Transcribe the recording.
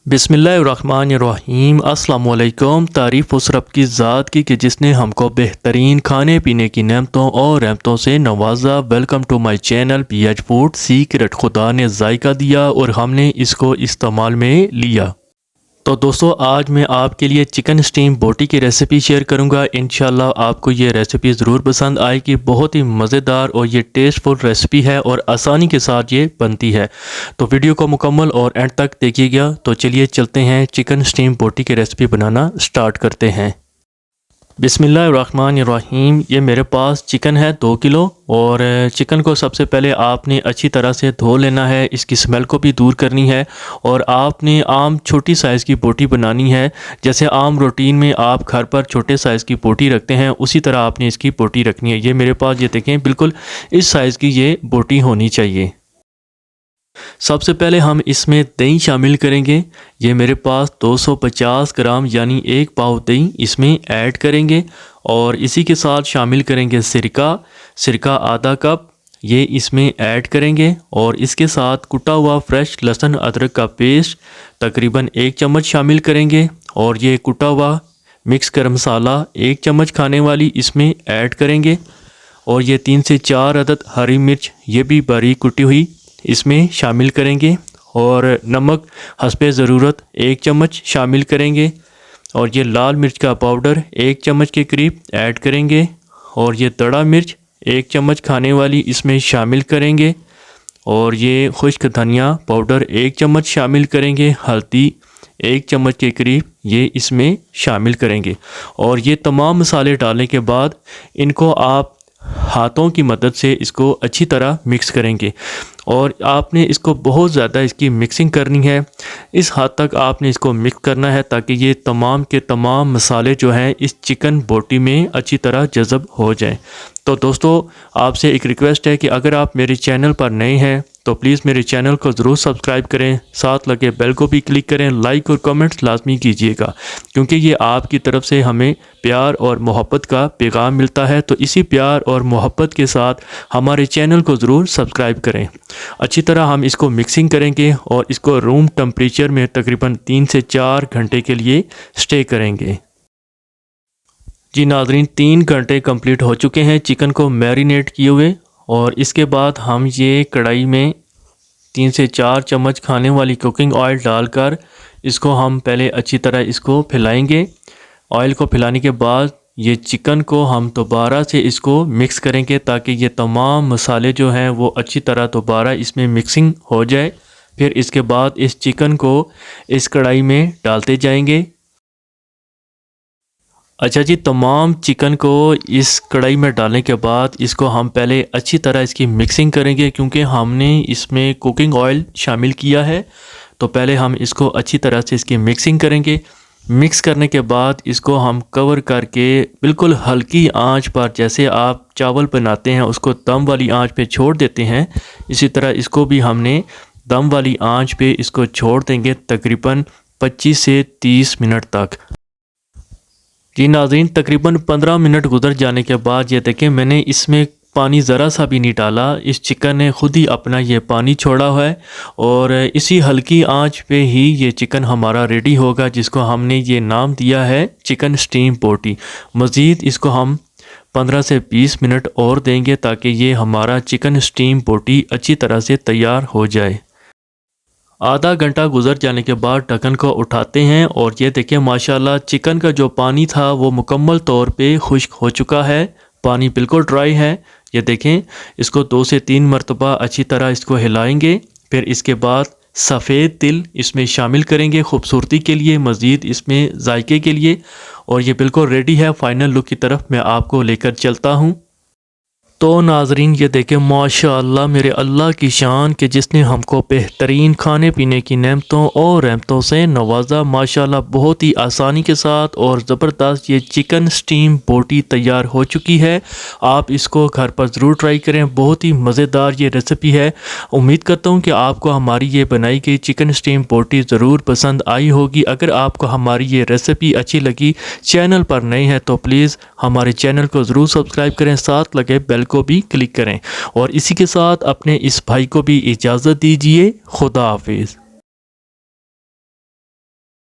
बिस्मिल्लाहिर्रहमानिर्रहीम अस्सलाम वालेकुम। तारीफ़ उस रब की ज़ात की कि जिसने हमको बेहतरीन खाने पीने की नेमतों और रहमतों से नवाजा। Welcome to my channel PH food secret. खुदा ने जायका दिया और हमने इसको इस्तेमाल में लिया। तो दोस्तों आज मैं आपके लिए चिकन स्टीम बोटी की रेसिपी शेयर करूंगा। इंशाल्लाह आपको ये रेसिपी ज़रूर पसंद आएगी। बहुत ही मज़ेदार और ये टेस्टफुल रेसिपी है और आसानी के साथ ये बनती है। तो वीडियो को मुकम्मल और एंड तक देखिएगा। तो चलिए चलते हैं चिकन स्टीम बोटी की रेसिपी बनाना स्टार्ट करते हैं। बिस्मिल्लाहिर्रहमानिर्रहीम। ये मेरे पास चिकन है 2 किलो और चिकन को सबसे पहले आपने अच्छी तरह से धो लेना है। इसकी स्मेल को भी दूर करनी है और आपने आम छोटी साइज़ की बोटी बनानी है। जैसे आम रूटीन में आप घर पर छोटे साइज़ की बोटी रखते हैं उसी तरह आपने इसकी बोटी रखनी है। ये मेरे पास ये देखें बिल्कुल इस साइज़ की ये बोटी होनी चाहिए। सबसे पहले हम इसमें दही शामिल करेंगे। ये मेरे पास 250 ग्राम यानी 1 पाव दही इसमें ऐड करेंगे और इसी के साथ शामिल करेंगे सिरका आधा कप ये इसमें ऐड करेंगे और इसके साथ कुटा हुआ फ्रेश लहसुन अदरक का पेस्ट तकरीबन 1 चम्मच शामिल करेंगे और ये कुटा हुआ मिक्स गरम मसाला 1 चम्मच खाने वाली इसमें ऐड करेंगे और ये 3 से 4 अदद हरी मिर्च ये भी बारीक कुटी हुई इसमें शामिल करेंगे और नमक हस्बे ज़रूरत 1 चम्मच शामिल करेंगे और ये लाल मिर्च का पाउडर 1 चम्मच के करीब ऐड करेंगे और ये दड़ा मिर्च 1 चम्मच खाने वाली इसमें शामिल करेंगे और ये खुश्क धनिया पाउडर 1 चम्मच शामिल करेंगे। हल्दी 1 चम्मच के करीब ये इसमें शामिल करेंगे और ये तमाम मसाले डालने के बाद इनको आप हाथों की मदद से इसको अच्छी तरह मिक्स करेंगे और आपने इसको बहुत ज़्यादा इसकी मिक्सिंग करनी है। इस हद तक आपने इसको मिक्स करना है ताकि ये तमाम के तमाम मसाले जो हैं इस चिकन बोटी में अच्छी तरह जज़ब हो जाएं। तो दोस्तों आपसे एक रिक्वेस्ट है कि अगर आप मेरे चैनल पर नए हैं तो प्लीज़ मेरे चैनल को ज़रूर सब्सक्राइब करें, साथ लगे बेल को भी क्लिक करें, लाइक और कमेंट्स लाजमी कीजिएगा क्योंकि ये आपकी तरफ से हमें प्यार और मोहब्बत का पैगाम मिलता है। तो इसी प्यार और मोहब्बत के साथ हमारे चैनल को ज़रूर सब्सक्राइब करें। अच्छी तरह हम इसको मिक्सिंग करेंगे और इसको रूम टेम्परेचर में तकरीबन 3 से 4 घंटे के लिए स्टे करेंगे। जी नाज़रीन 3 घंटे कंप्लीट हो चुके हैं चिकन को मैरिनेट किए हुए और इसके बाद हम ये कढ़ाई में 3 से 4 चम्मच खाने वाली कुकिंग ऑयल डालकर इसको हम पहले अच्छी तरह इसको फैलाएंगे। ऑयल को फैलाने के बाद ये चिकन को हम दोबारा से इसको मिक्स करेंगे ताकि ये तमाम मसाले जो हैं वो अच्छी तरह दोबारा इसमें मिक्सिंग हो जाए। फिर इसके बाद इस चिकन को इस कढ़ाई में डालते जाएंगे। अच्छा जी, तमाम चिकन को इस कढ़ाई में डालने के बाद इसको हम पहले अच्छी तरह इसकी मिक्सिंग करेंगे क्योंकि हमने इसमें कुकिंग ऑयल शामिल किया है। तो पहले हम इसको अच्छी तरह से इसकी मिक्सिंग करेंगे। मिक्स करने के बाद इसको हम कवर करके बिल्कुल हल्की आंच पर, जैसे आप चावल बनाते हैं उसको दम वाली आंच पे छोड़ देते हैं, इसी तरह इसको भी हमने दम वाली आंच पे इसको छोड़ देंगे तकरीबन 25 से 30 मिनट तक। जी नाज़रीन तकरीबन 15 मिनट गुजर जाने के बाद ये देखें मैंने इसमें पानी ज़रा सा भी नहीं डाला। इस चिकन ने खुद ही अपना ये पानी छोड़ा हुआ है और इसी हल्की आंच पे ही ये चिकन हमारा रेडी होगा जिसको हमने ये नाम दिया है चिकन स्टीम बोटी। मज़ीद इसको हम 15 से 20 मिनट और देंगे ताकि ये हमारा चिकन स्टीम बोटी अच्छी तरह से तैयार हो जाए। आधा घंटा गुजर जाने के बाद ढक्कन को उठाते हैं और ये देखिए माशाल्लाह चिकन का जो पानी था वो मुकम्मल तौर पे खुश्क हो चुका है, पानी बिल्कुल ड्राई है। ये देखें इसको 2 से 3 मरतबा अच्छी तरह इसको हिलाएंगे। फिर इसके बाद सफ़ेद तिल इसमें शामिल करेंगे खूबसूरती के लिए, मज़ीद इसमें जायके के लिए और ये बिल्कुल रेडी है। फ़ाइनल लुक की तरफ मैं आपको लेकर चलता हूँ। तो नाजरीन ये देखें माशाअल्लाह मेरे अल्लाह की शान कि जिसने हमको बेहतरीन खाने पीने की नेमतों और रहमतों से नवाजा। माशाअल्लाह बहुत ही आसानी के साथ और ज़बरदस्त ये चिकन स्टीम बोटी तैयार हो चुकी है। आप इसको घर पर ज़रूर ट्राई करें, बहुत ही मज़ेदार ये रेसिपी है। उम्मीद करता हूँ कि आपको हमारी ये बनाई गई चिकन स्टीम बोटी ज़रूर पसंद आई होगी। अगर आपको हमारी ये रेसिपी अच्छी लगी, चैनल पर नए हैं तो प्लीज़ हमारे चैनल को ज़रूर सब्सक्राइब करें, साथ लगे बेल को भी क्लिक करें और इसी के साथ अपने इस भाई को भी इजाज़त दीजिए। खुदा हाफिज़।